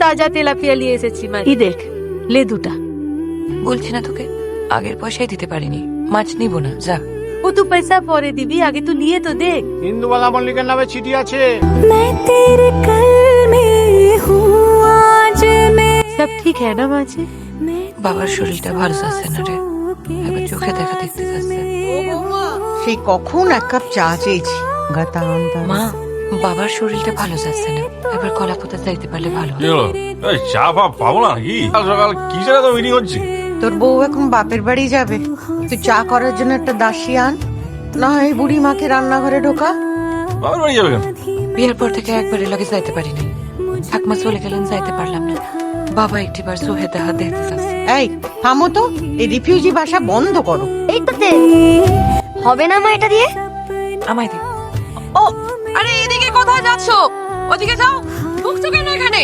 তাজা তেলাপিয়া নিয়ে এসেছি মা। এই দেখ, লে দুটা। বলছি না তোকে, আগের পয়সাই দিতে পারিনি, মাছ নিব না, যা। ও তুই পয়সা পরে দিবি, আগে তুই নিয়ে তো দেখ। ইন্দুবালা মল্লিকের নামে চিঠি আছে। সব ঠিক হ্যাঁ না মাঝে? বাবার শরীরটা ভালো যাচ্ছে না রে, এবার চোখে দেখা দেখতে যাচ্ছে। সেই কখন এক কাপ চা চেয়েছি। মা, বাবার শরীরটা ভালো যাচ্ছে না, এবার কলাপথে যাইতে পারলে ভালো হয়। কি হলো? এই চা ফাপ পাবো না নাকি? সকাল সকাল কি জায়গা তো মিটিং হচ্ছে? তোর বউ এখন বাপের বাড়ি যাবে, তুই চা করার জন্য একটা দাসী আন, না হয় বুড়ি মাকে রান্নাঘরে ঢোকা। বাবার বাড়ি যাবে কেন? বিয়ের পর থেকে একবার লাগে যাইতে পারি নাই, ঠাকমা চলে গেলেন, যাইতে পারলাম না। বাবা একটিবার চোখে দেখা দেখতে চাচ্ছে। এই থামো তো, এই রিফিউজি ভাষা বন্ধ করো। এই তো দে। হবে না মা এটা দিয়ে? আমায় দে। ও আরে এদিকে কোথায় যাচ্ছো? ওদিকে যাও, ঢুকছো কেন এখানে?